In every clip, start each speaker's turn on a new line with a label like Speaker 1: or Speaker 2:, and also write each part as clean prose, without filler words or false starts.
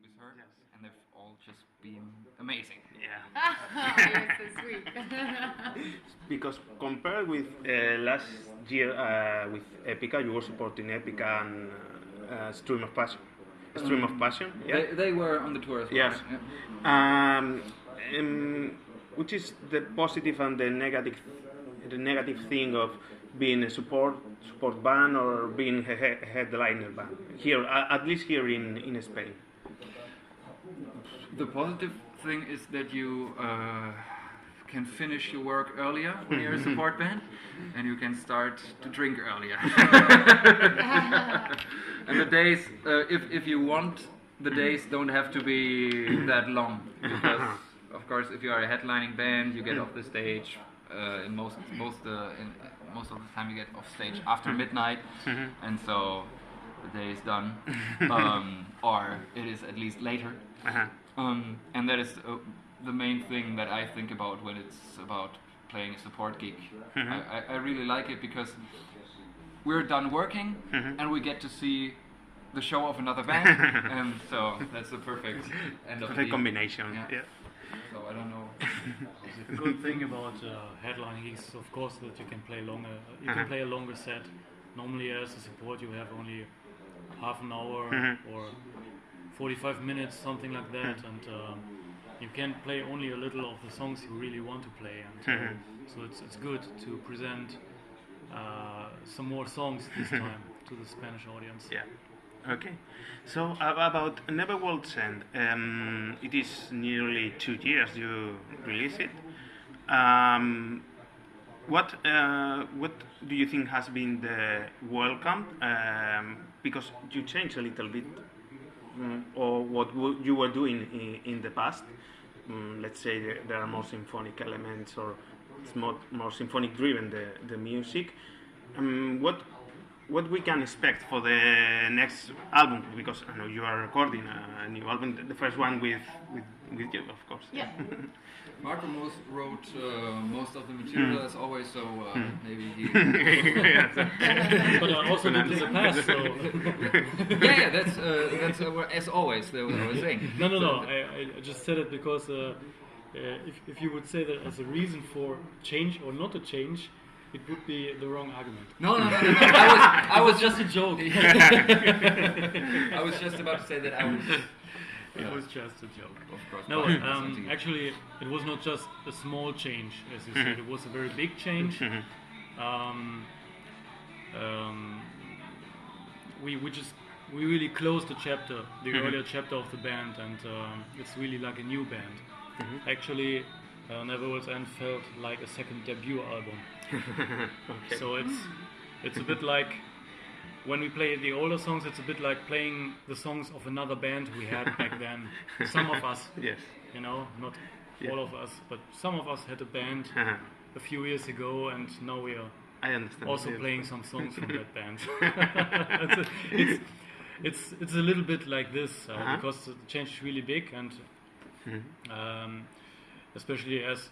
Speaker 1: with her, and they've all just been amazing.
Speaker 2: Yeah.
Speaker 3: You're so sweet.
Speaker 2: Because compared with last year with Epica, you were supporting Epica and Stream of Passion. Stream of Passion, yeah.
Speaker 1: They were on the tour as well.
Speaker 2: Yeah. Um, which is the positive and the negative thing of being a support band or being a headliner band here, at least here in Spain.
Speaker 1: The positive thing is that you can finish your work earlier when you're a support band, and you can start to drink earlier. And the days, if you want, the days don't have to be that long, because of course, if you are a headlining band, you get off the stage. Most of the time, you get off stage after midnight, and so the day is done, or it is at least later. And that is the main thing that I think about when it's about playing a support gig. I really like it because we're done working and we get to see the show of another band, and so that's the perfect end of the
Speaker 2: combination. Yeah.
Speaker 1: So I don't know.
Speaker 4: The good thing about headlining is, of course, that you can play longer. You can play a longer set. Normally, as a support, you have only half an hour or 45 minutes, something like that, and you can play only a little of the songs you really want to play. And so it's good to present some more songs this time to the Spanish audience.
Speaker 2: Yeah. Okay. So about Neverworld's End, it is nearly 2 years you released it. What do you think has been the welcome? Because you changed a little bit, or what you were doing in the past. Let's say there are more symphonic elements, or it's more symphonic driven the music. What we can expect for the next album? Because I know you are recording a new album, the first one with you, of course.
Speaker 3: Yeah.
Speaker 1: Marco wrote most of the material as always, so maybe he.
Speaker 4: But I also did in the past, so.
Speaker 1: Yeah, that's as always. That was what I was saying.
Speaker 4: No. I just said it because if you would say that as a reason for change or not a change, it would be the wrong argument.
Speaker 1: No.
Speaker 4: I was just a joke.
Speaker 1: I was just about to say that I was.
Speaker 4: It was just a joke.
Speaker 1: Of course.
Speaker 4: No, actually, it was not just a small change, as you said. It was a very big change. We really closed the chapter, the earlier chapter of the band, and it's really like a new band. Actually, Neverworld's End felt like a second debut album.
Speaker 2: Okay.
Speaker 4: So it's a bit like when we play the older songs, it's a bit like playing the songs of another band we had back then. Some of us,
Speaker 2: Yes.
Speaker 4: not all of us, but some of us had a band a few years ago, and now we are
Speaker 2: I understand.
Speaker 4: also
Speaker 2: Yes.
Speaker 4: playing some songs from that band. It's a little bit like this because the change is really big, and especially as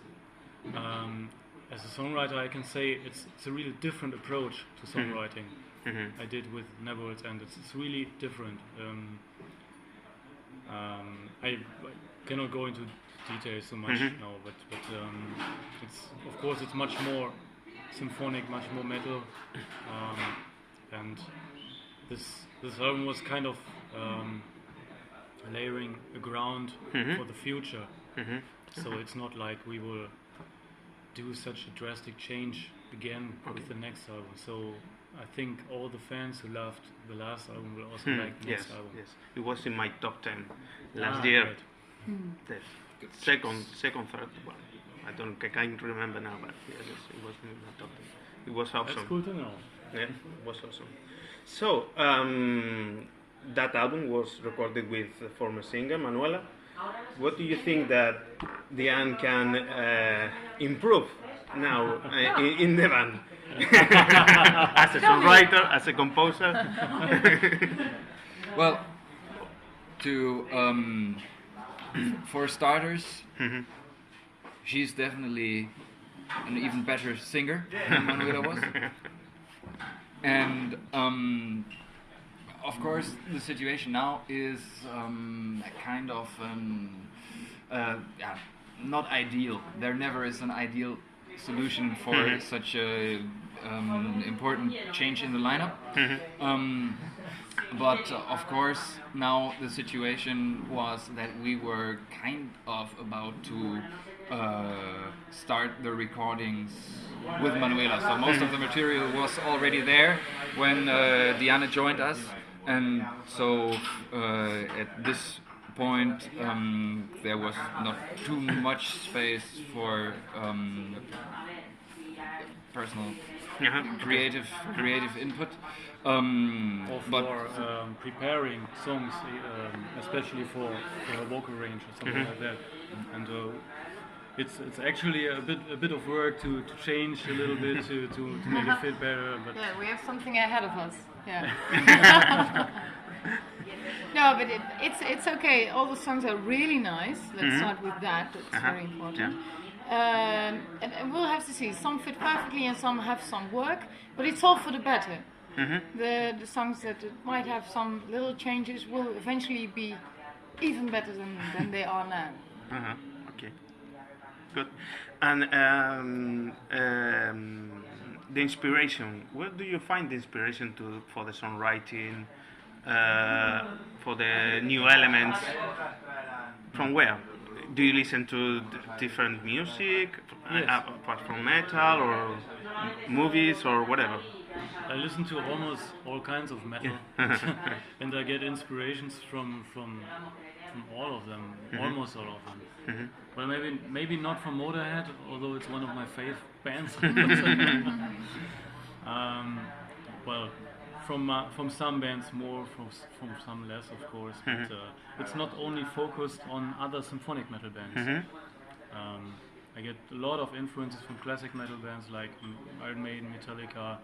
Speaker 4: a songwriter, I can say it's a really different approach to songwriting. I did with Neverworld's End. It's really different. I cannot go into details so much now, but it's, of course, it's much more symphonic, much more metal, and this album was kind of layering a ground for the future. So it's not like we will do such a drastic change again with the next album. So I think all the fans who loved the last album will also like the next album.
Speaker 2: Yes, it was in my top 10 last year.
Speaker 4: Right.
Speaker 2: The second, third one. I can't remember now, but yes, it was in my top 10. It was awesome.
Speaker 4: That's cool to know.
Speaker 2: Yeah, it was awesome. So that album was recorded with the former singer Manuela. What do you think that Diane can improve now in the band? As a songwriter, as a composer?
Speaker 1: Well, for starters, she's definitely an even better singer than Manuela was. And of course, the situation now is a kind of yeah, not ideal. There never is an ideal solution for such a important change in the lineup. But of course, now the situation was that we were kind of about to start the recordings with Manuela. So most of the material was already there when Diana joined us, and so at this point there was not too much space for personal creative input.
Speaker 4: Or
Speaker 1: But
Speaker 4: for preparing songs, especially for a vocal range or something like that. And it's actually a bit of work to change a little bit to make it fit better. But
Speaker 3: Yeah, we have something ahead of us. Yeah. No, but it's okay. All the songs are really nice. Let's start with that. It's very important. And we'll have to see. Some fit perfectly and some have some work, but it's all for the better. The songs that might have some little changes will eventually be even better than they are now.
Speaker 2: Okay, good. And the inspiration. Where do you find the inspiration for the songwriting, for the new elements? From where? Do you listen to different music,
Speaker 4: Yes.
Speaker 2: apart from metal or movies or whatever?
Speaker 4: I listen to almost all kinds of metal, and I get inspirations from all of them, almost all of them. Well, maybe not from Motorhead, although it's one of my fave bands. Well, from some bands more, from some less, of course. But it's not only focused on other symphonic metal bands. I get a lot of influences from classic metal bands like Iron Maiden, Metallica,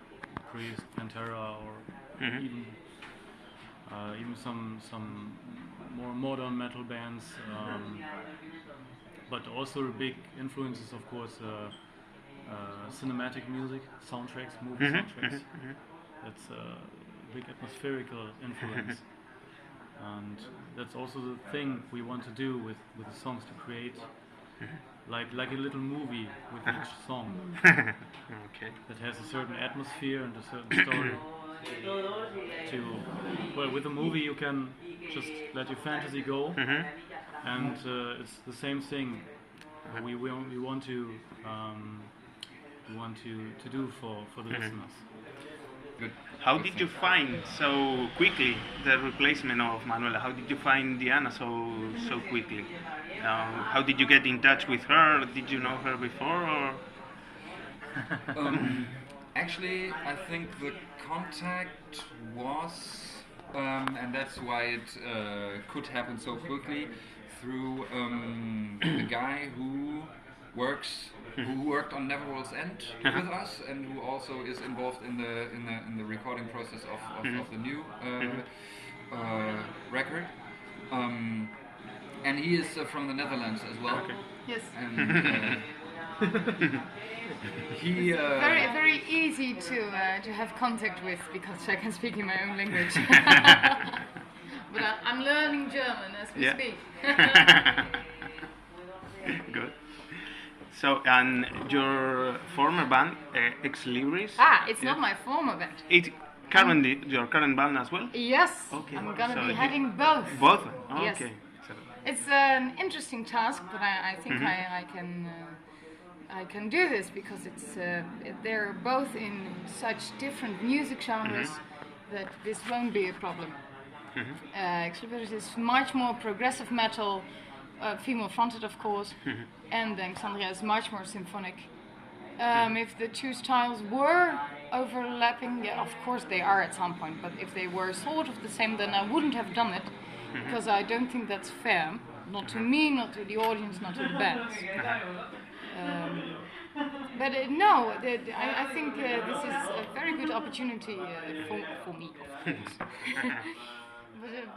Speaker 4: Priest, Pantera, or even some more modern metal bands. But also big influences, of course, cinematic music, soundtracks, movie soundtracks. That's a big atmospherical influence. And that's also the thing we want to do with the songs, to create like a little movie with each song.
Speaker 2: Okay.
Speaker 4: That has a certain atmosphere and a certain story. Well, with a movie you can just let your fantasy go, and it's the same thing. We want to do for the listeners.
Speaker 1: good.
Speaker 2: How did you find so quickly the replacement of Manuela? How did you find Diana so quickly? How did you get in touch with her? Did you know her before, or?
Speaker 1: Actually, I think the contact was, and that's why it could happen so quickly, through a guy who worked on Neverworld's End with us, and who also is involved in the recording process of the new record. And he is from the Netherlands as well.
Speaker 2: Okay.
Speaker 3: Yes.
Speaker 1: And he
Speaker 3: Very, very easy to have contact with, because I can speak in my own language. But I'm learning German as we speak.
Speaker 2: Good. So, and your former band, Ex Libris?
Speaker 3: It's not my former band.
Speaker 2: It's your current band as well?
Speaker 3: Yes,
Speaker 2: Okay.
Speaker 3: I'm gonna
Speaker 2: So
Speaker 3: be having both.
Speaker 2: Both? Oh,
Speaker 3: Yes.
Speaker 2: okay. So,
Speaker 3: It's an interesting task, but I think I can do this, because they're both in such different music genres that this won't be a problem. Xandria is much more progressive metal, female fronted, of course, and then Xandria is much more symphonic. If the two styles were overlapping, yeah, of course they are at some point, but if they were sort of the same, then I wouldn't have done it, because I don't think that's fair. Not to me, not to the audience, not to the bands. But no, I think this is a very good opportunity for me, of course.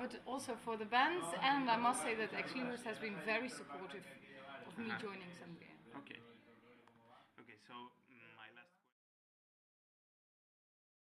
Speaker 3: But also for the bands, and I must say that Xandria has been very supportive of me joining Xandria.
Speaker 2: okay. Okay, so